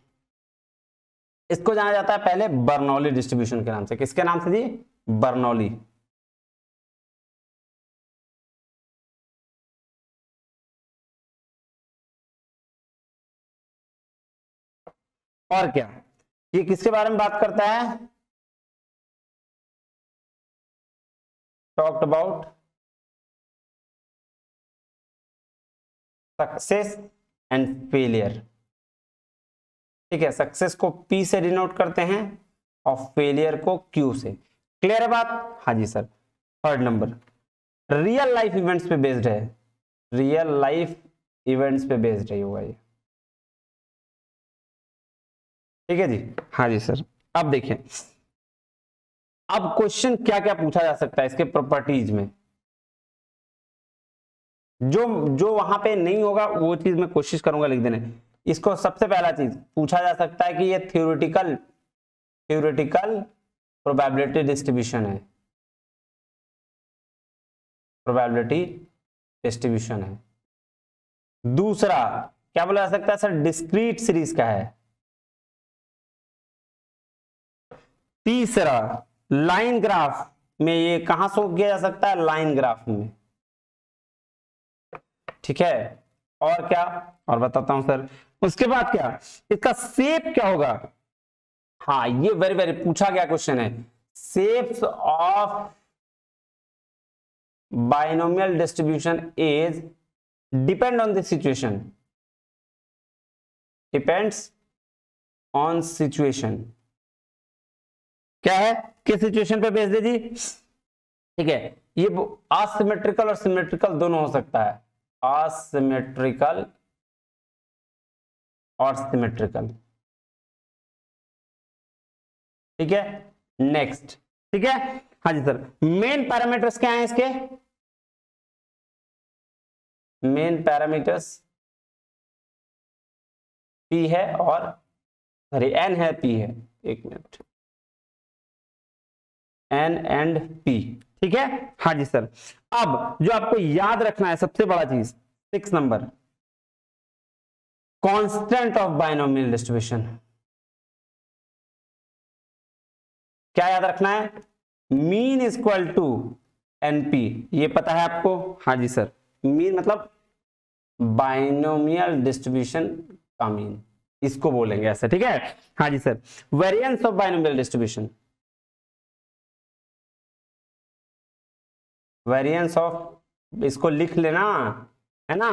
इसको जाना जाता है पहले बर्नौली डिस्ट्रीब्यूशन के नाम से। किसके नाम से जी, बर्नौली। और क्या, ये किसके बारे में बात करता है, talked about success and failure, ठीक है। सक्सेस को P से डिनोट करते हैं और फेलियर को Q से। क्लियर है बात, हाँ जी sir. Third number real life events पे बेस्ड है, रियल लाइफ इवेंट्स पे बेस्ड है होगा ये, ठीक है जी, हाँ जी सर। अब देखिए अब क्वेश्चन क्या क्या पूछा जा सकता है इसके प्रॉपर्टीज में, जो जो वहां पे नहीं होगा वो चीज मैं कोशिश करूंगा लिख देने। इसको सबसे पहला चीज पूछा जा सकता है कि ये थ्योरेटिकल प्रोबेबिलिटी डिस्ट्रीब्यूशन है, प्रोबेबिलिटी डिस्ट्रीब्यूशन है। दूसरा क्या बोला जा सकता है सर, डिस्क्रीट सीरीज का है। तीसरा लाइन ग्राफ में, ये कहां शो किया जा सकता है, लाइन ग्राफ में, ठीक है। और क्या, और बताता हूं सर। उसके बाद क्या, इसका शेप क्या होगा, हाँ ये वेरी वेरी पूछा गया क्वेश्चन है। Shapes of binomial distribution is depend on the situation, depends on situation. क्या है, किस सिचुएशन पे बेस्ड है जी, ठीक है। ये असिमेट्रिकल और सिमेट्रिकल दोनों हो सकता है, असिमेट्रिकल और सिमेट्रिकल, ठीक है। नेक्स्ट, ठीक है, हाँ जी सर। मेन पैरामीटर्स क्या हैं इसके, मेन पैरामीटर्स P है और सॉरी N है, P है, एक मिनट, N एंड P, ठीक है, हाँ जी सर। अब जो आपको याद रखना है सबसे बड़ा चीज 6 number, constant of binomial distribution. क्या याद रखना है, mean is equal to NP, ये पता है आपको, हाँ जी सर। मीन मतलब बाइनोमियल डिस्ट्रीब्यूशन का मीन, इसको बोलेंगे ऐसे, ठीक है, हाँ जी sir. Variance of binomial distribution, variance of, इसको लिख लेना है ना,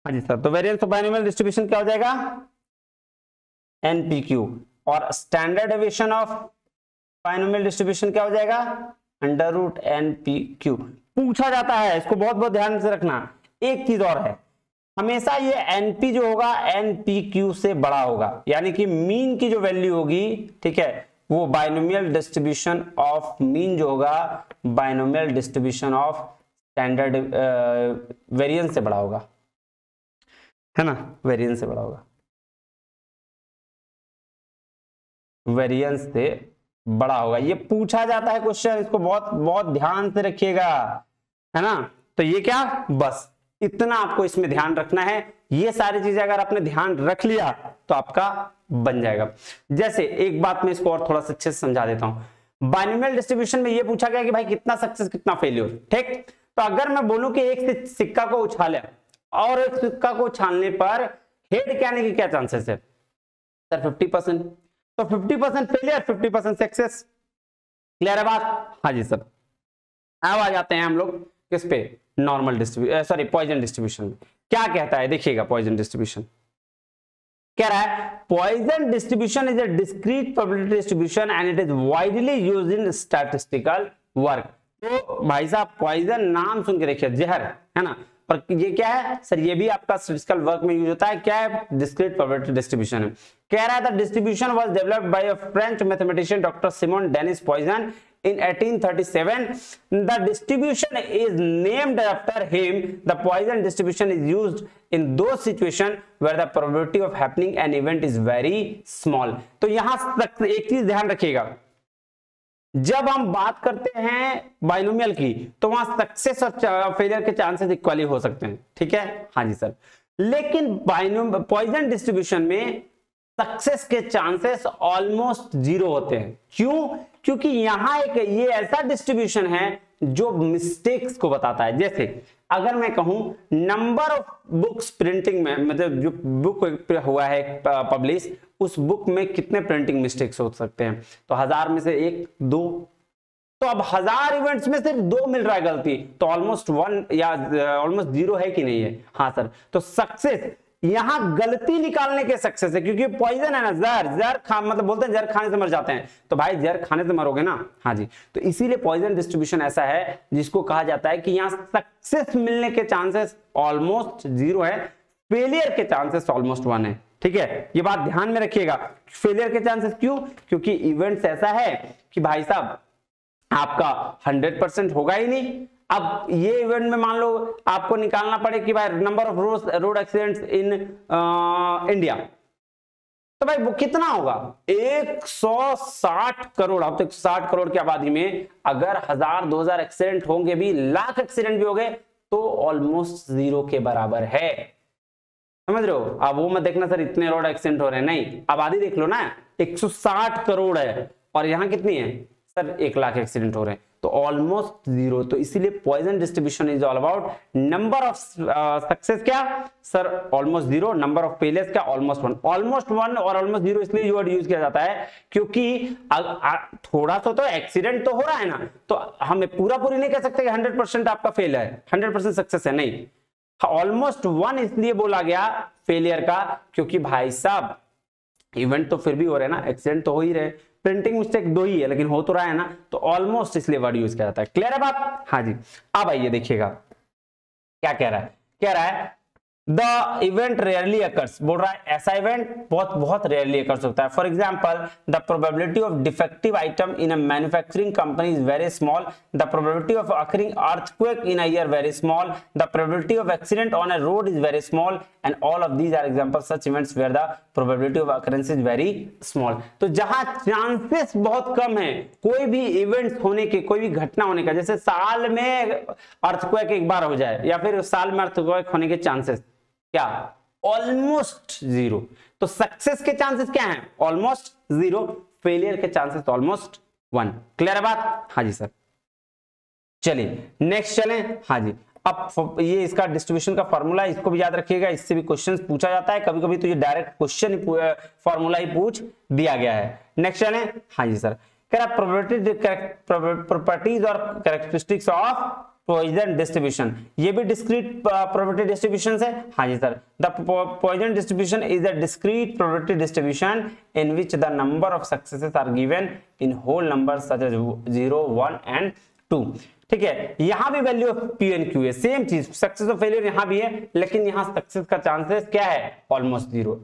हाँ जी सर। तो वेरिएंस ऑफ बाइनोमियल डिस्ट्रीब्यूशन क्या हो जाएगा, एनपीक्यू। और standard deviation of binomial distribution क्या हो जाएगा, अंडर रूट एनपीक्यू। पूछा जाता है, इसको बहुत बहुत ध्यान से रखना। एक चीज और है, हमेशा ये एनपी जो होगा एनपीक्यू से बड़ा होगा, यानी कि मीन की जो वैल्यू होगी, ठीक है, वो बाइनोमियल डिस्ट्रीब्यूशन ऑफ मीन जो होगा binomial distribution of standard variance से बड़ा होगा, है ना, वेरिएंस से बड़ा होगा, वेरिएंस से बड़ा होगा। ये पूछा जाता है क्वेश्चन, इसको बहुत बहुत ध्यान से रखिएगा, है ना। तो ये क्या, बस इतना आपको इसमें ध्यान रखना है। ये सारी चीजें अगर आपने ध्यान रख लिया तो आपका बन जाएगा। जैसे एक बात मैं इसको और थोड़ा सा अच्छे से समझा देता हूं। बाइनोमियल डिस्ट्रीब्यूशन में ये पूछा गया कि भाई कितना सक्सेस कितना फेल्योर, ठीक। तो अगर मैं बोलूं कि एक सिक्का को उछाला और एक सिक्का को उछालने पर हेड के आने की क्या चांसेस है सर, 50%। तो 50% फेलियर, 50% सक्सेस। क्लियर है बात? हाँ जी सर। अब आ जाते हैं हम लोग किस पे, normal distribution, sorry poison distribution. क्या कहता है देखिएगा, पॉइजन डिस्ट्रीब्यूशन कह रहा है Poisson distribution is a discrete probability distribution and it is widely used in statistical work. तो भाई साहब पॉइजन नाम सुन के देखिए, जहर है ना, पर ये क्या है सर, ये भी आपका स्टैटिस्टिकल वर्क में यूज होता है। क्या है, डिस्क्रीट प्रोबेबिलिटी डिस्ट्रीब्यूशन है। कह रहा है the distribution was developed by a French mathematician doctor Simeon Denis Poisson in 1837. The distribution is named after him. The Poisson distribution is used in those situations where the probability of happening an event is very small. तो यहां एक चीज ध्यान रखिएगा, जब हम बात करते हैं बाइनोमियल की तो वहां सक्सेस और फेलियर के चांसेस इक्वली हो सकते हैं, ठीक है। हाँ जी सर। लेकिन पॉइजन डिस्ट्रीब्यूशन में सक्सेस के चांसेस ऑलमोस्ट जीरो होते हैं। क्यों? क्योंकि यहां एक ये ऐसा डिस्ट्रीब्यूशन है जो मिस्टेक्स को बताता है। जैसे अगर मैं कहूं नंबर ऑफ बुक्स प्रिंटिंग में, मतलब जो बुक हुआ है पब्लिश, उस बुक में कितने प्रिंटिंग मिस्टेक्स हो सकते हैं, तो 1000 में से 1 2। तो अब 1000 इवेंट्स में सिर्फ 2 मिल रहा है गलती, तो ऑलमोस्ट 1 या ऑलमोस्ट 0 है कि नहीं है? हाँ सर। तो सक्सेस यहां गलती निकालने के सक्सेस है, क्योंकि पॉइजन है ना, जहर मतलब बोलते हैं जहर खाने से मर जाते हैं, तो भाई जहर खाने से मरोगे ना। हाँ जी। तो इसीलिए पॉइजन डिस्ट्रीब्यूशन ऐसा है जिसको कहा जाता है कि यहां सक्सेस मिलने के चांसेस ऑलमोस्ट 0 है, फेलियर के चांसेस ऑलमोस्ट 1 है, ठीक है। ये बात ध्यान में रखिएगा। फेलियर के चांसेस क्यों? क्योंकि इवेंट्स ऐसा है कि भाई साहब आपका 100% होगा ही नहीं। अब ये इवेंट में मान लो आपको निकालना पड़े कि भाई number of road accidents in India, तो भाई वो कितना होगा, 160 करोड़। अब तक 60 करोड़ की आबादी में अगर 1000 2000 एक्सीडेंट होंगे भी, लाख एक्सीडेंट भी हो गए, तो ऑलमोस्ट 0 के बराबर है। समझ रहे हो? अब वो मत देखना सर इतने रोड एक्सीडेंट हो रहे हैं, नहीं, आबादी देख लो ना, 160 करोड़ है और यहां कितनी है सर, 1 लाख एक्सीडेंट हो रहे हैं, तो ऑलमोस्ट 0। तो इसीलिए Poisson distribution is all about number of success क्या sir, almost 0, number of failures क्या, ऑलमोस्ट 1। ऑलमोस्ट 1 और ऑलमोस्ट 0 इसलिए वर्ड यूज किया जाता है क्योंकि थोड़ा सा तो एक्सीडेंट तो हो रहा है ना, तो हमें पूरी नहीं कह सकते कि 100% आपका फेल है, 100% सक्सेस है, नहीं। ऑलमोस्ट 1 इसलिए बोला गया फेलियर का क्योंकि भाई साहब इवेंट तो फिर भी हो रहे हैं ना, एक्सीडेंट तो हो ही रहे, प्रिंटिंग मिस्टेक 2 ही है लेकिन हो तो रहा है ना, तो ऑलमोस्ट इसलिए वर्ड यूज किया जाता है। क्लियर है बात? हाँ जी। अब आइए देखिएगा क्या कह रहा है। कह रहा है द इवेंट रेयरली अकर्स, बोल रहा है ऐसा इवेंट बहुत रेयरली अकर्स होता है। For example the probability of defective item in a manufacturing company is very small, the probability of occurring earthquake in a year very small, the probability of accident on a road is very small and all of these are examples such events where the probability of occurrence is very small. तो जहां chances बहुत कम है कोई भी events होने के, कोई भी घटना होने का, जैसे साल में अर्थक्वेक एक बार हो जाए या फिर साल में अर्थक्वेक होने के चांसेस क्या, ऑलमोस्ट 0। तो सक्सेस के चांसेस क्या हैं, ऑलमोस्ट 0, फेलियर के चांसेस ऑलमोस्ट 1। क्लियर है बात? हाँ जी सर। चलिए नेक्स्ट चलें। हाँ जी। अब ये इसका डिस्ट्रीब्यूशन का फॉर्मूला, इसको भी याद रखिएगा, इससे भी क्वेश्चन पूछा जाता है कभी कभी, तो ये डायरेक्ट क्वेश्चन फॉर्मूला ही पूछ दिया गया है। नेक्स्ट चलें। हाँ जी सर। कह रहा प्रॉपर्टीज और कैरेक्टरिस्टिक्स ऑफ पॉइजन डिस्ट्रीब्यूशन, ये भी डिस्क्रीट प्रोबेबिलिटी डिस्ट्रीब्यूशन है। हाँ जी sir. The Poisson distribution is a discrete probability distribution in which the number of successes are given in whole number such as 0 1 and 2। ठीक है, यहां भी value of P and Q है, same चीज, success और फेलियर यहां भी है, लेकिन यहां सक्सेस का चांसेस क्या है, ऑलमोस्ट 0,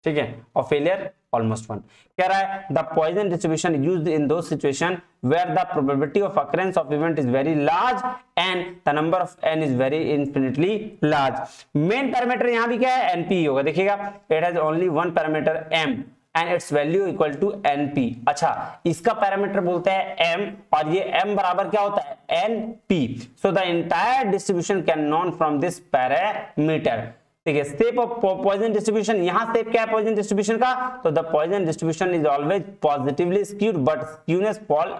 ठीक है, और फेलियर ऑलमोस्ट 1। कह रहा है the Poisson distribution used in those situation where the probability of occurrence of event is very large and the number of N is very infinitely large. Main parameter यहां भी क्या है, एनपी होगा, देखिएगा it has only one parameter M and its value equal to NP. अच्छा, इसका parameter बोलते हैं एम, और ये एम बराबर क्या होता है एनपी। So the entire distribution can known from this parameter. ठीक है, शेप ऑफ पॉइजन डिस्ट्रीब्यूशन, यहां शेप क्या है पॉइजन डिस्ट्रीब्यूशन का, तो the Poisson distribution is always positively skewed but skewness fall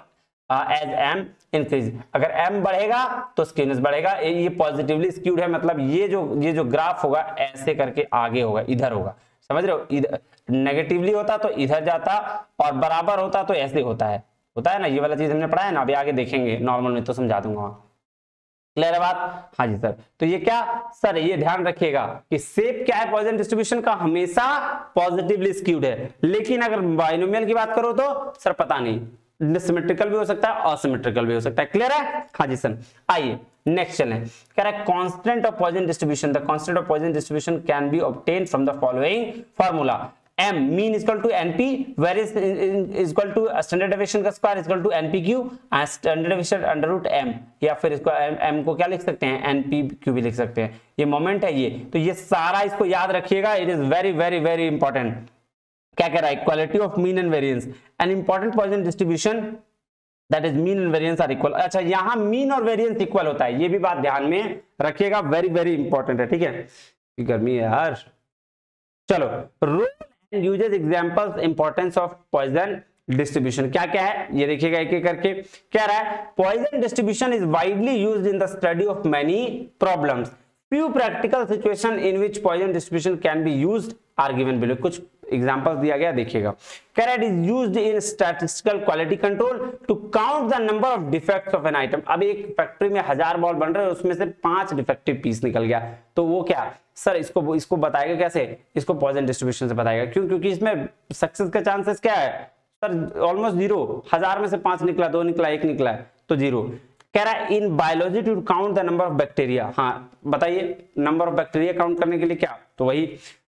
as M increase. अगर एम बढ़ेगा तो स्क्यूनेस बढ़ेगा। ये पॉजिटिवली स्क्यूड है, मतलब ये जो ग्राफ होगा ऐसे करके आगे होगा, इधर होगा, समझ रहे हो, इधर नेगेटिवली होता तो इधर जाता, और बराबर होता तो ऐसे होता है ना, ये वाला चीज हमने पढ़ा है ना, अभी आगे देखेंगे, नॉर्मल में तो समझा दूंगा। क्लियर है बात? हाँ जी सर। तो ये क्या सर, ये ध्यान रखिएगा कि शेप क्या है पॉइजन डिस्ट्रीब्यूशन का, हमेशा पॉजिटिवली स्क्यूड है। लेकिन अगर बाइनोमियल की बात करो तो सर पता नहीं, सिमेट्रिकल भी हो सकता है, असिमेट्रिकल भी हो सकता है। क्लियर है? हाँ जी सर। आइए नेक्स्ट चलें। कह रहा है constant of Poisson distribution, the constant of Poisson distribution can B obtain from the following formula. m mean is equal to np, where is equal to standard deviation का square equal to npq, standard deviation under root m, या फिर इसको m को क्या लिख सकते हैं npq भी लिख सकते हैं। ये मोमेंट है ये, तो ये सारा इसको याद रखिएगा, it is very very very important. क्या कह रहा है, equality of mean and variance, an important Poisson distribution that is mean and variance are equal. अच्छा, यहां मीन और वेरिएंस इक्वल होता है, ये भी बात ध्यान में रखिएगा, वेरी वेरी इंपॉर्टेंट है। ठीक है, गर्मी है यार। चलो, role and uses examples importance of Poisson distribution क्या क्या है ये देखिएगा एक एक करके। कह रहा है Poisson distribution is widely used in the study of many problems, few practical situation in which poison distribution can be used are given below। कुछ एग्जांपल्स दिया गया, देखिएगा। कह रहा है it is used in statistical quality control to count the number of defects of an item. अब एक factory में 1000 बॉल बन रहे हैं, उसमें से 5 डिफेक्टिव पीस निकल गया, तो वो क्या सर इसको बताएगा कैसे, इसको पॉइजन डिस्ट्रीब्यूशन से बताएगा। क्यों? क्योंकि इसमें सक्सेस का चांसेस क्या है सर, ऑलमोस्ट 0। 1000 में से 5 निकला, 2 निकला, 1 निकला है, तो 0। कह रहा है in biology to count the number of bacteria. हाँ बताइए, नंबर ऑफ बैक्टीरिया काउंट करने के लिए क्या, तो वही।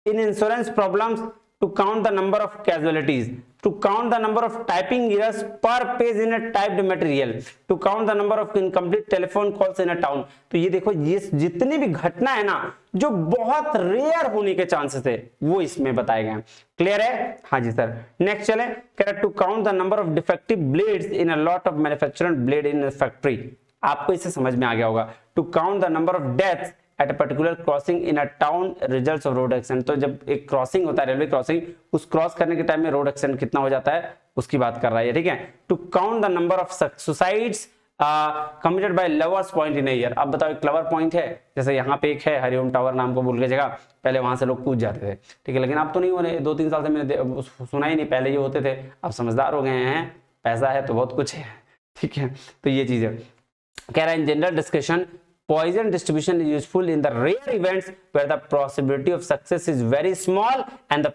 In insurance problems to count the number of casualties, to count the number of typing errors per page in a typed material, to count the number of incomplete telephone calls in a town. तो ये देखो, ये जितनी भी घटना है ना जो बहुत रेयर होने के चांसेस है वो इसमें बताए गए। क्लियर है? हाँ जी सर। नेक्स्ट चले, कह रहा to count the number of defective blades in a lot of manufacturer blade in a factory. आपको इससे समझ में आ गया होगा। To count the number of deaths at a particular crossing in a town results of road accident. तो जब एक क्रॉसिंग होता है, रेलवे क्रॉसिंग, उस क्रॉस करने के टाइम में रोड एक्सीडेंट कितना हो जाता है उसकी बात कर रहा है, ठीक है। To count the number of suicides committed by lovers point in a year. अब बताओ, एक लवर पॉइंट है, जैसे यहाँ पे एक है हरिओम टावर नाम को भूल गए जगह, पहले वहां से लोग कूद जाते थे, ठीक है, लेकिन अब तो नहीं हो रहे, 2-3 साल से मैंने सुना ही नहीं, पहले ये होते थे, अब समझदार हो गए हैं, पैसा है तो बहुत कुछ है, ठीक है। तो ये चीज है। कह रहा है in general discussion poison distribution is useful in the rare events where the possibility of success is very small and the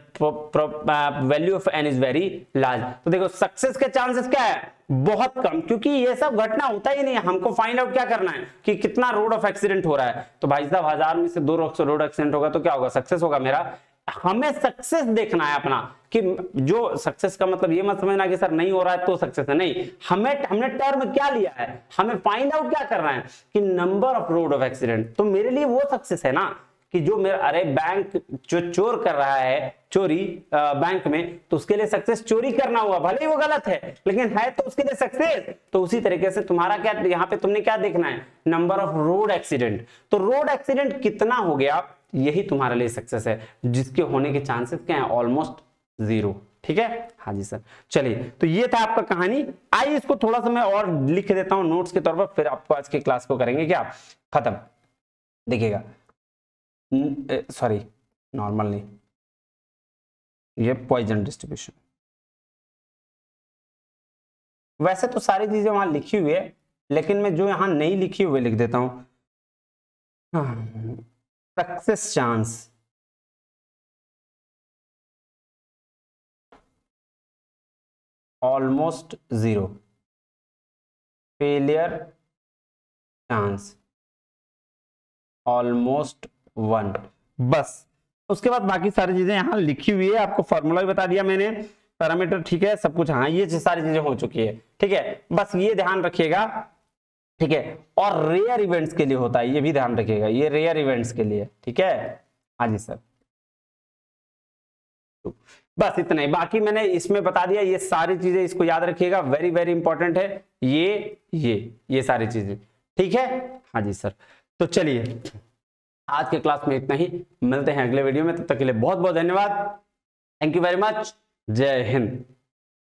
value of n is very large। तो देखो सक्सेस के चांसेस क्या है, बहुत कम, क्योंकि ये सब घटना होता ही नहीं है। हमको फाइंड आउट क्या करना है कि कितना रोड ऑफ एक्सीडेंट हो रहा है, तो भाई साहब 1000 में से 2 रोड एक्सीडेंट होगा तो क्या होगा, सक्सेस होगा मेरा। हमें सक्सेस देखना है अपना, कि जो सक्सेस का मतलब ये मत समझना कि सर नहीं हो रहा है तो सक्सेस है, नहीं, हमने टर्म क्या लिया है, हमें फाइंड आउट क्या करना है कि number of road of accident. तो मेरे लिए वो सक्सेस है ना कि जो मेरा, अरे बैंक जो चोर कर रहा है चोरी बैंक में, तो उसके लिए सक्सेस चोरी करना हुआ, भले ही वो गलत है लेकिन है तो उसके लिए सक्सेस। तो उसी तरीके से तुम्हारा क्या, यहाँ पे तुमने क्या देखना है, नंबर ऑफ रोड एक्सीडेंट। तो रोड एक्सीडेंट कितना हो गया, यही तुम्हारे लिए सक्सेस है, जिसके होने के चांसेस क्या है, ऑलमोस्ट 0, ठीक है। हाँ जी सर। चलिए, तो ये था आपका कहानी। आइए इसको थोड़ा सा मैं और लिख देता हूं नोट्स के तौर पर, फिर आपको आज की क्लास को करेंगे क्या खत्म। देखिएगा, सॉरी नॉर्मल नहीं, ये पॉइजन डिस्ट्रीब्यूशन। वैसे तो सारी चीजें वहां लिखी हुई है, लेकिन मैं जो यहां नहीं लिखी हुई लिख देता हूं। Success chance, almost 0, failure chance almost 1, बस। उसके बाद बाकी सारी चीजें यहां लिखी हुई है, आपको फॉर्मूला भी बता दिया मैंने, पैरामीटर, ठीक है, सब कुछ। हाँ, ये सारी चीजें हो चुकी है, ठीक है, बस ये ध्यान रखिएगा, ठीक है। और रेयर इवेंट्स के लिए होता है, ये भी ध्यान रखिएगा, ये रेयर इवेंट्स के लिए, ठीक है। हाँ जी सर। बस इतना ही, बाकी मैंने इसमें बता दिया, ये सारी चीजें इसको याद रखिएगा, वेरी वेरी इंपॉर्टेंट है ये सारी चीजें, ठीक है। हाँ जी सर, तो चलिए आज के क्लास में इतना ही, मिलते हैं अगले वीडियो में, तब तक के लिए बहुत बहुत धन्यवाद, थैंक यू वेरी मच, जय हिंद।